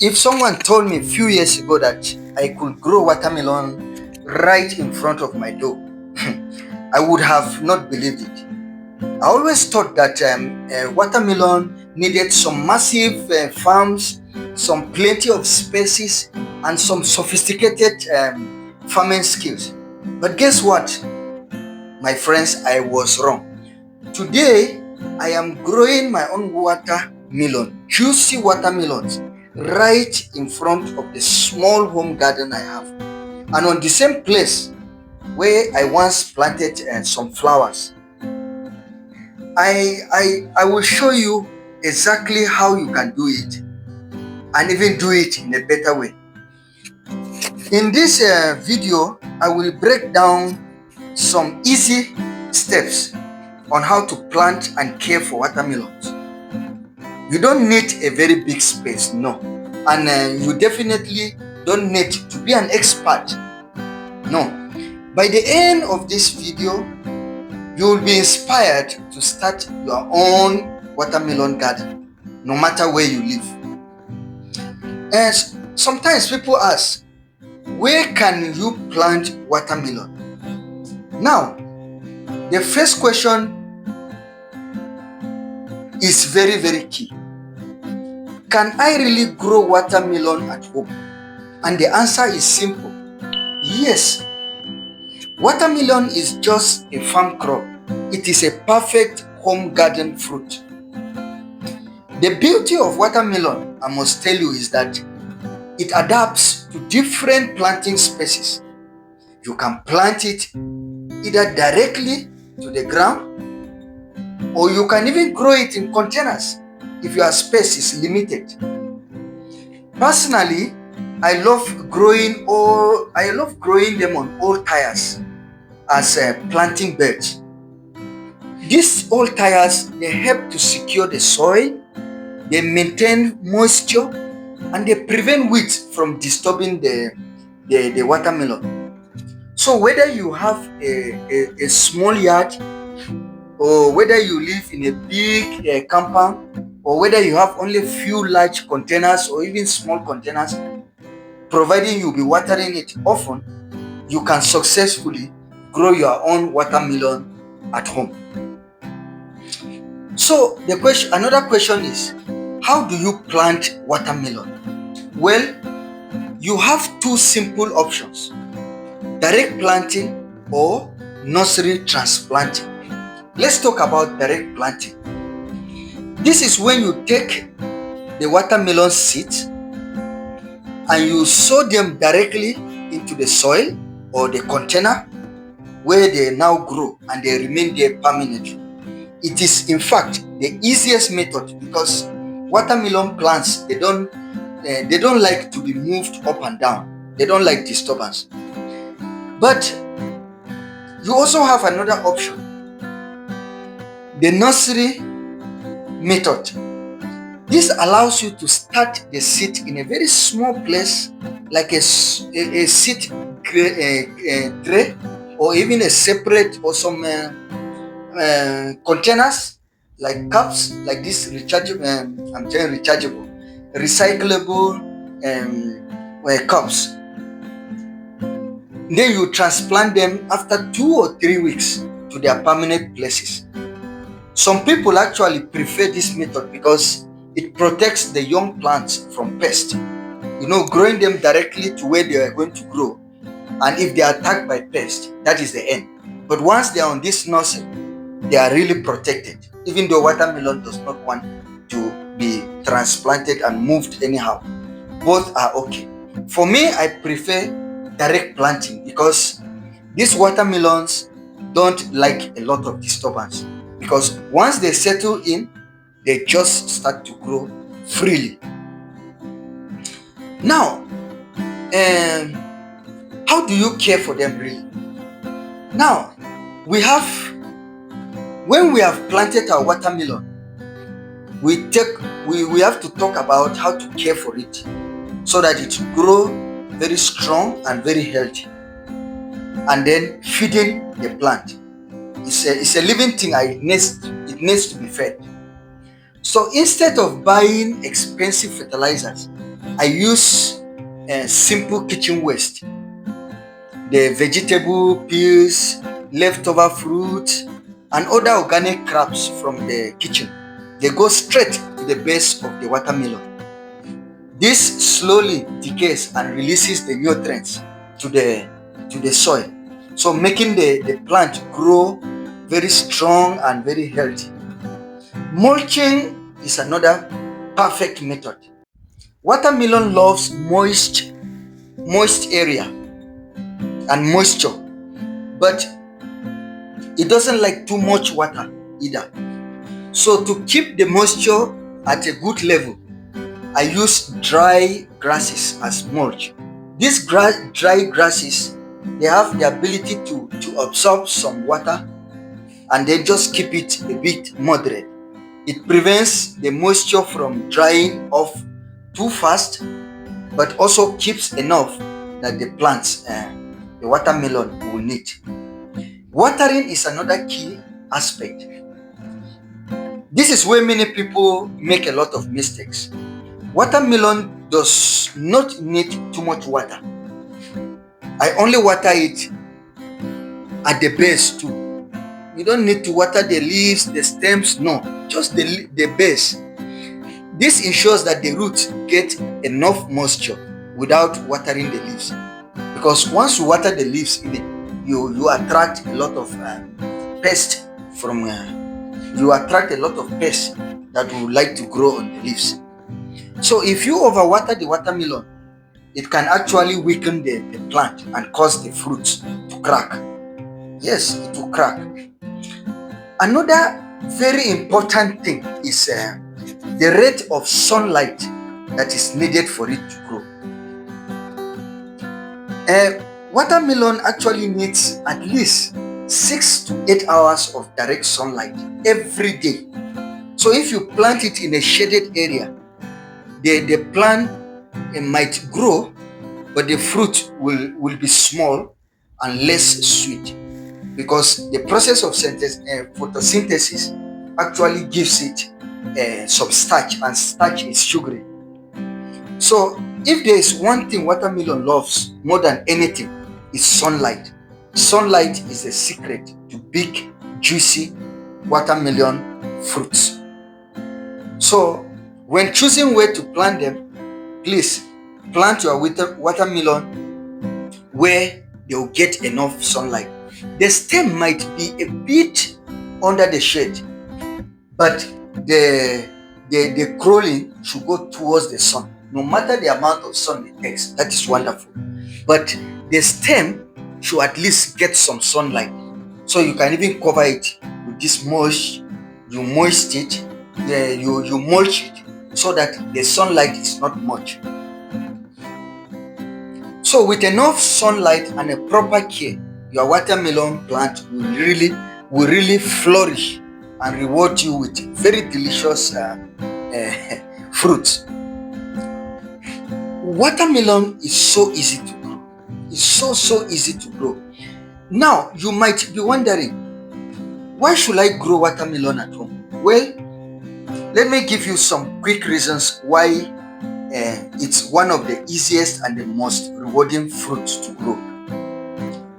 If someone told me a few years ago that I could grow watermelon right in front of my door, I would have not believed it. I always thought that watermelon needed some massive farms, some plenty of spaces, and some sophisticated farming skills. But guess what, my friends? I was wrong. Today, I am growing my own watermelon, juicy watermelons, right in front of the small home garden I have, and on the same place where I once planted some flowers. I will show you exactly how you can do it, and even do it in a better way. In this video, I will break down some easy steps on how to plant and care for watermelons. You don't need a very big space, no. And you definitely don't need to be an expert, no. By the end of this video, you will be inspired to start your own watermelon garden, no matter where you live. And sometimes people ask, where can you plant watermelon? Now, the first question is very, very key. Can I really grow watermelon at home? And the answer is simple. Yes. Watermelon is just a farm crop. It is a perfect home garden fruit. The beauty of watermelon, I must tell you, is that it adapts to different planting spaces. You can plant it either directly to the ground, or you can even grow it in containers if your space is limited. Personally, I love growing them on old tires as planting beds. These old tires, they help to secure the soil, they maintain moisture, and they prevent weeds from disturbing the watermelon. So whether you have a small yard, or whether you live in a big compound, or whether you have only a few large containers or even small containers, providing you'll be watering it often, you can successfully grow your own watermelon at home. So another question is, how do you plant watermelon? Well, you have two simple options: direct planting or nursery transplanting. Let's talk about direct planting. This is when you take the watermelon seeds and you sow them directly into the soil or the container where they now grow, and they remain there permanently. It is in fact the easiest method, because watermelon plants, they don't like to be moved up and down. They don't like disturbance. But you also have another option, the nursery method. This allows you to start the seed in a very small place, like a seed tray, or even a separate, or some containers like cups, like this rechargeable, recyclable cups. Then you transplant them after 2 or 3 weeks to their permanent places. Some people actually prefer this method because it protects the young plants from pests. Growing them directly to where they are going to grow, and if they are attacked by pests, that is the end. But once they are on this nursery, they are really protected, even though watermelon does not want to be transplanted and moved anyhow. Both are okay. For me, I prefer direct planting because these watermelons don't like a lot of disturbance, because once they settle in, they just start to grow freely. Now, how do you care for them really? Now, when we have planted our watermelon, we have to talk about how to care for it so that it will grow very strong and very healthy. And then feeding the plant. It's a living thing, and it needs to be fed. So instead of buying expensive fertilizers, I use simple kitchen waste, the vegetable peels, leftover fruit, and other organic crops from the kitchen. They go straight to the base of the watermelon. This slowly decays and releases the nutrients to the soil, so making the plant grow very strong and very healthy. Mulching is another perfect method. Watermelon loves moist area and moisture, but it doesn't like too much water either. So to keep the moisture at a good level, I use dry grasses as mulch. These dry grasses, they have the ability to absorb some water and then just keep it a bit moderate. It prevents the moisture from drying off too fast, but also keeps enough that the plants, the watermelon, will need. Watering is another key aspect. This is where many people make a lot of mistakes. Watermelon does not need too much water. I only water it at the base too. You don't need to water the leaves, the stems, no, just the base. This ensures that the roots get enough moisture without watering the leaves. Because once you water the leaves, you attract a lot of pests from. You attract a lot of pests that would like to grow on the leaves. So if you overwater the watermelon, it can actually weaken the plant and cause the fruits to crack. Yes, it will crack. Another very important thing is the rate of sunlight that is needed for it to grow. Watermelon actually needs at least 6 to 8 hours of direct sunlight every day. So if you plant it in a shaded area, the plant might grow, but the fruit will be small and less sweet, because the process of photosynthesis actually gives it some starch, and starch is sugary. So if there is one thing watermelon loves more than anything, is sunlight. Sunlight is the secret to big, juicy watermelon fruits. So when choosing where to plant them, please plant your watermelon where they will get enough sunlight. The stem might be a bit under the shade, but the crawling should go towards the sun. No matter the amount of sun it takes, that is wonderful. But the stem should at least get some sunlight. So you can even cover it with this mulch. You moist it, you mulch it so that the sunlight is not much. So with enough sunlight and a proper care, your watermelon plant will really flourish and reward you with very delicious fruits. Watermelon is so easy to grow. It's so easy to grow. Now you might be wondering, why should I grow watermelon at home? Well, let me give you some quick reasons why it's one of the easiest and the most rewarding fruits to grow.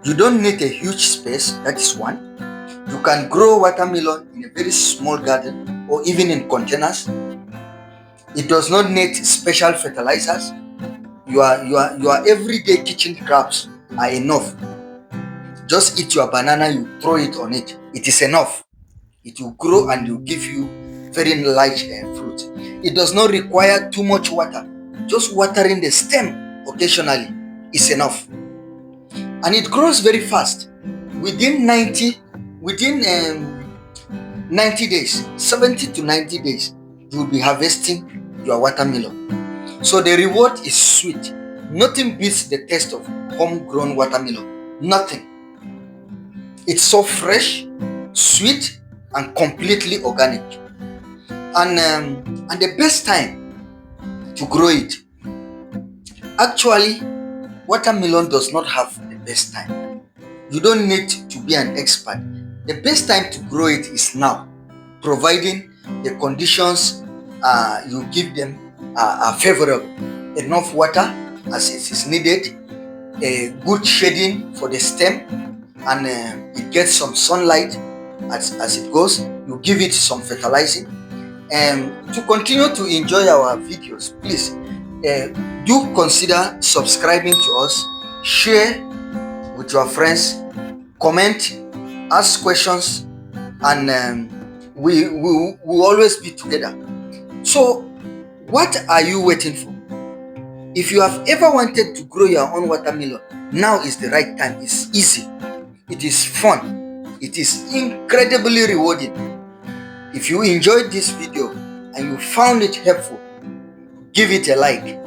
You don't need a huge space, that is one. You can grow watermelon in a very small garden or even in containers. It does not need special fertilizers. Your everyday kitchen crops are enough. Just eat your banana, you throw it on it. It is enough. It will grow and will give you very large fruit. It does not require too much water. Just watering the stem occasionally is enough. And it grows very fast. Within 90 days, 70 to 90 days, you will be harvesting your watermelon. So the reward is sweet. Nothing beats the taste of homegrown watermelon. Nothing. It's so fresh, sweet, and completely organic. And the best time to grow it. Actually, watermelon does not have the best time. You don't need to be an expert. The best time to grow it is now, providing the conditions you give them are favorable. enough water as it is needed, a good shading for the stem, and it gets some sunlight as it goes. You give it some fertilizing. To continue to enjoy our videos, please do consider subscribing to us, share with your friends, comment, ask questions, and we will always be together. So, what are you waiting for? If you have ever wanted to grow your own watermelon, now is the right time. It's easy, it is fun, it is incredibly rewarding. If you enjoyed this video and you found it helpful, give it a like,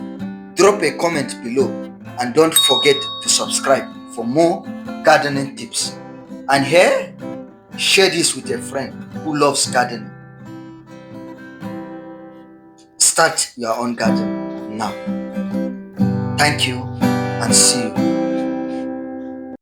drop a comment below, and don't forget to subscribe for more gardening tips. And here, share this with a friend who loves gardening. Start your own garden now. Thank you and see you.